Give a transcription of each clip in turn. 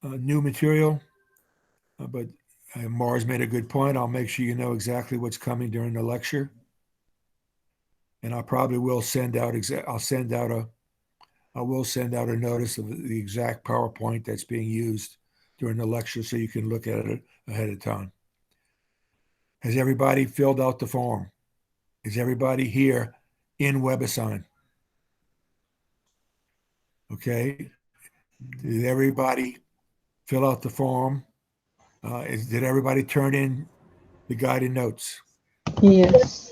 new material, but Mars made a good point. I'll make sure you know exactly what's coming during the lecture, and I probably will send out. I will send out a notice of the exact PowerPoint that's being used during the lecture, so you can look at it ahead of time. Has everybody filled out the form? Is everybody here in WebAssign? Okay. Did everybody fill out the form? Did everybody turn in the guided notes? Yes.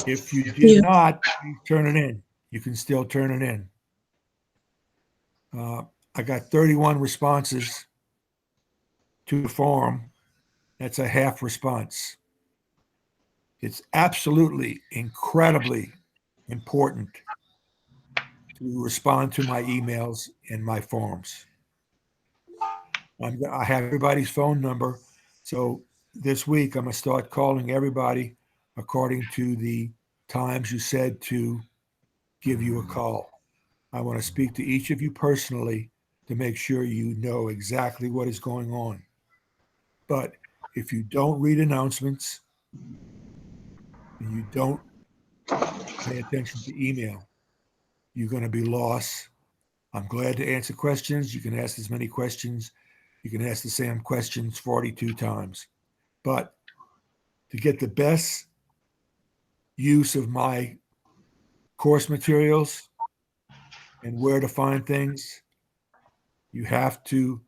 If you did Yes. not, please turn it in. You can still turn it in. I got 31 responses to the form. That's a half response. It's absolutely incredibly important to respond to my emails and my forms. I have everybody's phone number. So this week, I'm going to start calling everybody according to the times you said to give you a call. I want to speak to each of you personally to make sure you know exactly what is going on. But if you don't read announcements and you don't pay attention to email, you're going to be lost. I'm glad to answer questions. You can ask as many questions. You can ask the same questions 42 times. But to get the best use of my course materials and where to find things, you have to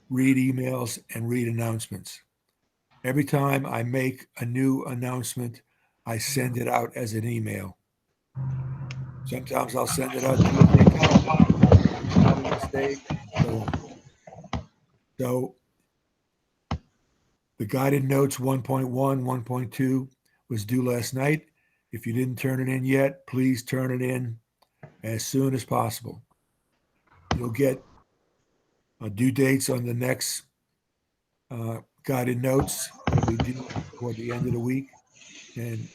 read emails and read announcements. Every time I make a new announcement, I send it out as an email. Sometimes I'll send it out to you via calendar. It's not a mistake, so on. So the guided notes 1.1, 1.2 was due last night. If you didn't turn it in yet, please turn it in as soon as possible. You'll get due dates on the next guided notes that we do toward the end of the week. And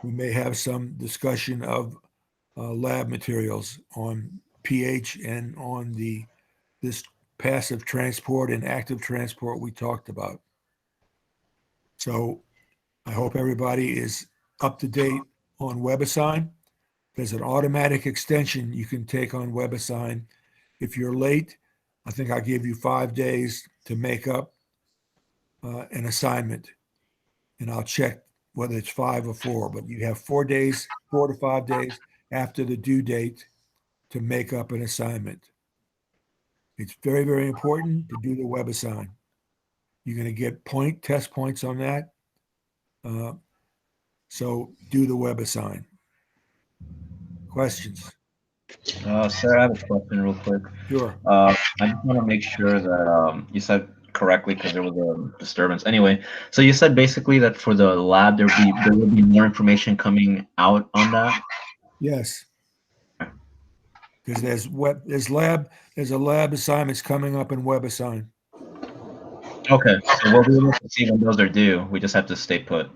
we may have some discussion of lab materials on pH and on this passive transport and active transport we talked about. So I hope everybody is up to date on WebAssign. There's an automatic extension you can take on WebAssign. If you're late, I think I gave you 5 days to make up an assignment, and I'll check whether it's 5 or 4. But you have 4 days, 4 to 5 days after the due date to make up an assignment. It's very, very important to do the WebAssign. You're going to get test points on that. Uh, so do the WebAssign. Questions? Sir, I have a question real quick. Sure. I just want to make sure that you said correctly because there was a disturbance. Anyway, so you said basically that for the lab there will be more information coming out on that. Yes. Because there's a lab assignments coming up in WebAssign. Okay, so we'll be able to see when those are due. We just have to stay put.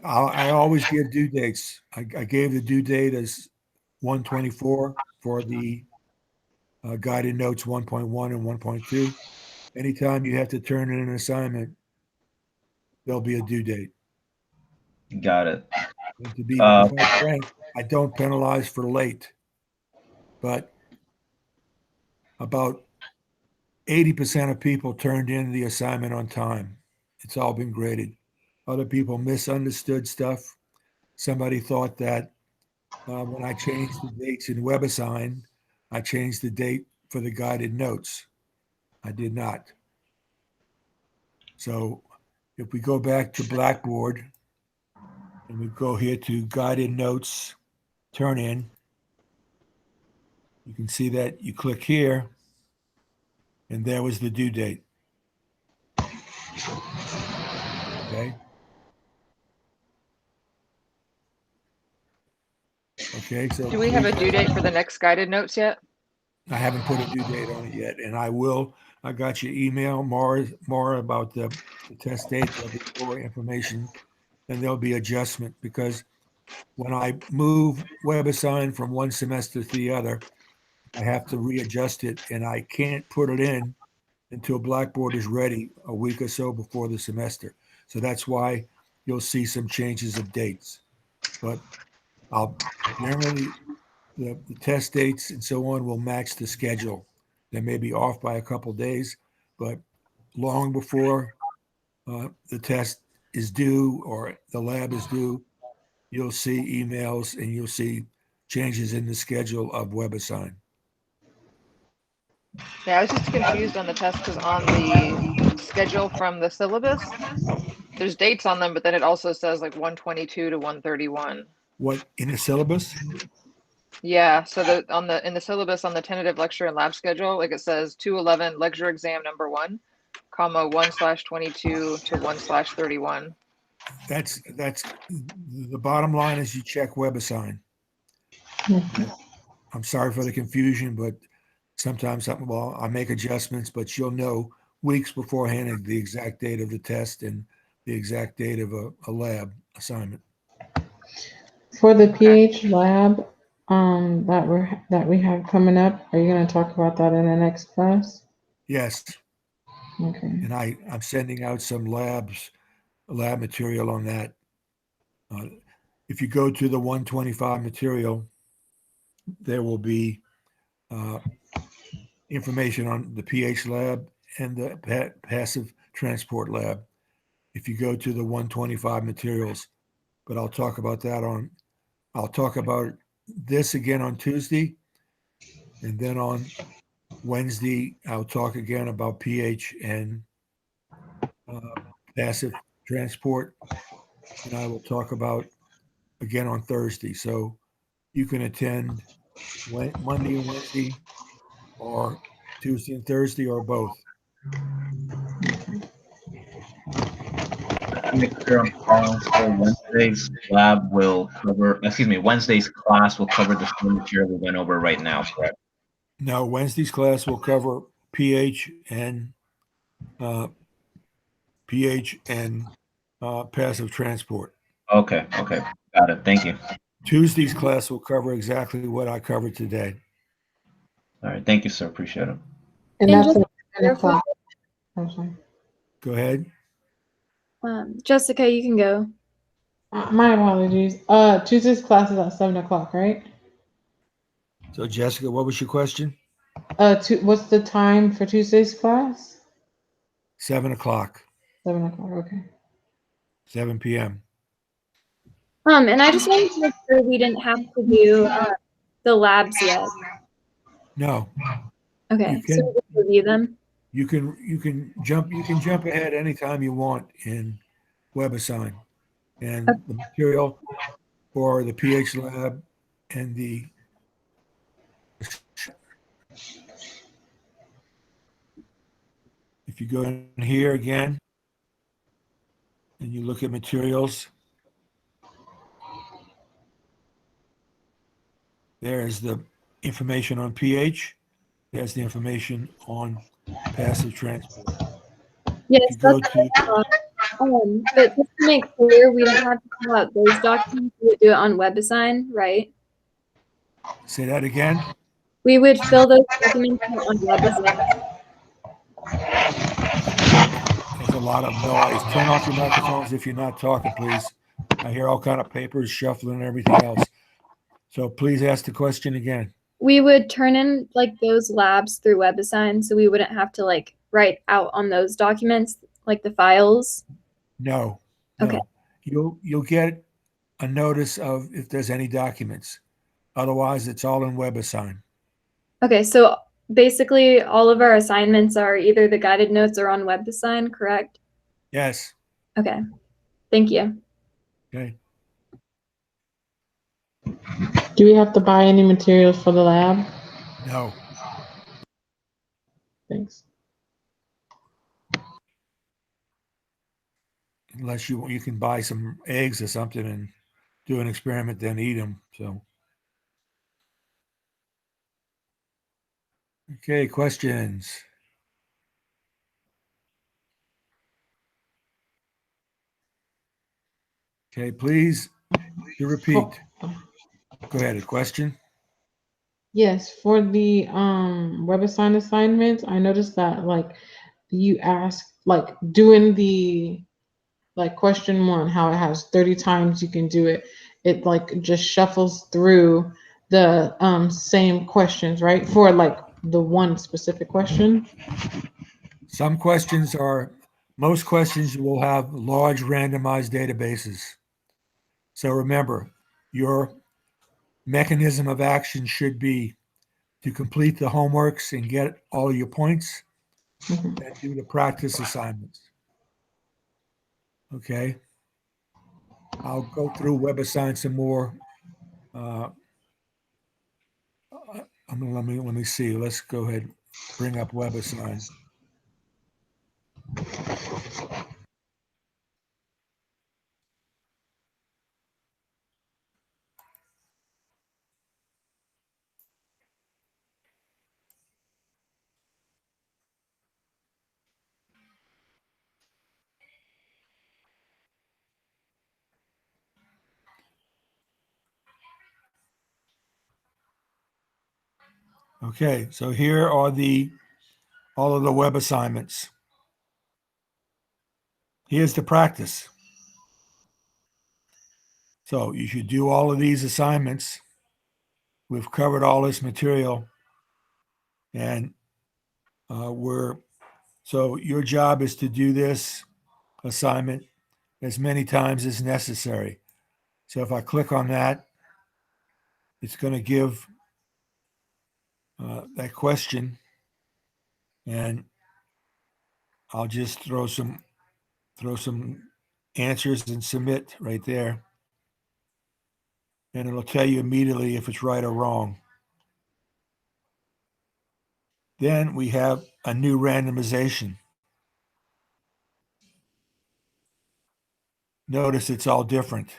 I always give due dates. I gave the due date as 124 for the guided notes 1.1 and 1.2. Anytime you have to turn in an assignment, there'll be a due date. Got it. And to be Uh, quite frank, I don't penalize for late, but about 80% of people turned in the assignment on time. It's all been graded. Other people misunderstood stuff. Somebody thought that when I changed the dates in WebAssign, I changed the date for the guided notes. I did not. So if we go back to Blackboard and we go here to guided notes, turn in, you can see that you click here, and there was the due date. Okay. Okay. So Do we have a due date for the next guided notes yet? I haven't put a due date on it yet, and I will. I got your email, more about the test date. There'll be more information, and there'll be adjustment because when I move WebAssign from one semester to the other, I have to readjust it, and I can't put it in until Blackboard is ready a week or so before the semester. So that's why you'll see some changes of dates. But I'll generally, the test dates and so on will match the schedule. They may be off by a couple days, but long before the test is due or the lab is due, you'll see emails and you'll see changes in the schedule of WebAssign. Yeah, I was just confused on the test because on the schedule from the syllabus, there's dates on them, but then it also says like 122 to 131. What, in the syllabus? Yeah, so in the syllabus on the tentative lecture and lab schedule, like it says 211 lecture exam number 1, comma 1/22 to 1/31. That's the bottom line is you check WebAssign. I'm sorry for the confusion, but sometimes I make adjustments, but you'll know weeks beforehand the exact date of the test and the exact date of a lab assignment. For the pH lab that we have coming up, are you going to talk about that in the next class? Yes, Okay. and I'm sending out some lab material on that. If you go to the 125 material, there will be information on the pH lab and the passive transport lab. If you go to the 125 materials, but I'll talk about this again on Tuesday, and then on Wednesday I'll talk again about pH and passive transport, and I will talk about again on Thursday. So you can attend Monday and Wednesday, or Tuesday and Thursday, or both. Make sure I'm following. So Wednesday's lab will cover, Wednesday's class will cover the same material we went over right now, correct? No, Wednesday's class will cover pH and passive transport. Okay, got it. Thank you. Tuesday's class will cover exactly what I covered today. All right, thank you, sir. Appreciate it. And And that's just at 10 o'clock. I'm sorry. Go ahead. Jessica, you can go. My apologies. Tuesday's class is at 7 o'clock, right? So Jessica, what was your question? What's the time for Tuesday's class? 7 o'clock, 7 o'clock. Okay. 7 p.m. And I just wanted to make sure we didn't have to do the labs yet. No, Okay, You can- so we can review them. you can jump ahead anytime you want in WebAssign, and the material for the pH lab and the if you go in here again and you look at materials, there's the information on pH. There's the information on passive transport. Yes, If you go that's to but just to make clear, we don't have to fill out those documents. We would do it on WebAssign, right? say that again. We would fill those documents out on WebAssign. There's a lot of noise. Turn off your microphones if you're not talking, please. I hear all kind of papers shuffling and everything else. So please ask the question again. We would turn in like those labs through WebAssign, so we wouldn't have to like write out on those documents like the files. No. Okay. You'll get a notice of if there's any documents. Otherwise, it's all in WebAssign. Okay, so basically all of our assignments are either the guided notes or on WebAssign, correct? Yes. Okay, thank you. Okay. Do we have to buy any materials for the lab? No. Thanks. Unless you can buy some eggs or something and do an experiment, then eat them. So. Okay, questions? Okay, please to repeat. Go ahead, a question? Yes, for the WebAssign assignments, I noticed that like you ask like doing the like question one, how it has 30 times you can do it. It like just shuffles through the same questions, right? For like the one specific question. Most questions will have large randomized databases. So remember, your mechanism of action should be to complete the homeworks and get all your points Mhm. and do the practice assignments. Okay. I'll go through WebAssign some more. Let me see. Let's go ahead and bring up WebAssign. Okay, so here are all of the web assignments. Here's the practice. So you should do all of these assignments. We've covered all this material, and so your job is to do this assignment as many times as necessary. So if I click on that, it's going to give that question, and I'll just throw some answers and submit right there, and it'll tell you immediately if it's right or wrong. Then we have a new randomization. Notice it's all different.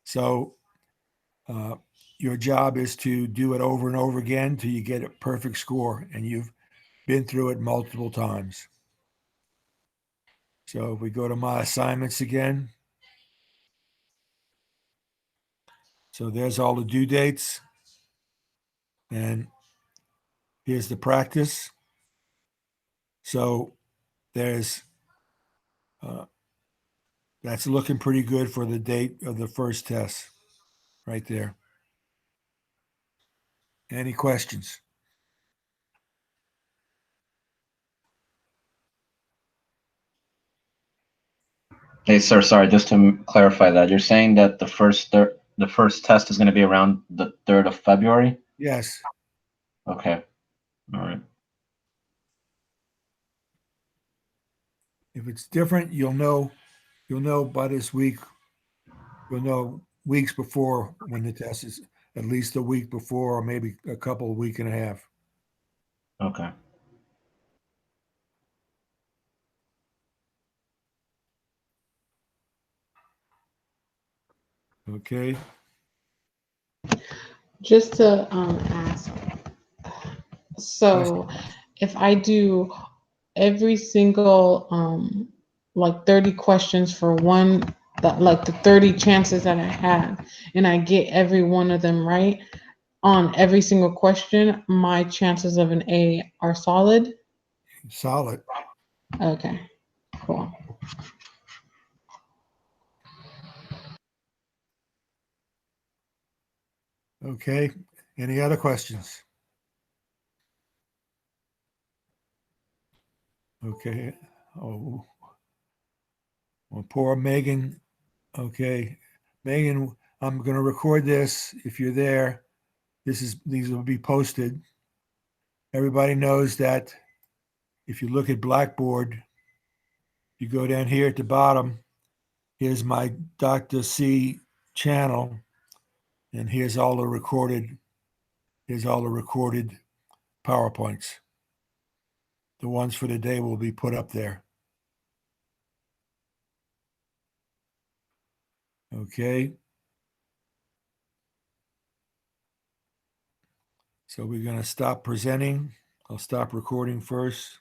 So your job is to do it over and over again till you get a perfect score, and you've been through it multiple times. So if we go to my assignments again, so there's all the due dates, and here's the practice. So there's that's looking pretty good for the date of the first test right there. Any questions? Hey, sir, sorry, just to clarify that, you're saying that the first test is going to be around the 3rd of February? Yes. Okay. All right. If it's different, you'll know by this week. You'll know weeks before when the test is, at least a week before, or maybe a week and a half. Okay. Okay. Just to ask, so if I do every single like 30 questions for one, that like the 30 chances that I have, and I get every one of them right on every single question, my chances of an A are solid. Solid. Okay, cool. Okay. Any other questions? Okay. Oh, well, poor Megan. Okay. Megan, I'm going to record this. If you're there, these will be posted. Everybody knows that if you look at Blackboard, you go down here at the bottom, here's my Dr. C channel, and here's all the recorded PowerPoints. The ones for today will be put up there. Okay. So we're going to stop presenting. I'll stop recording first.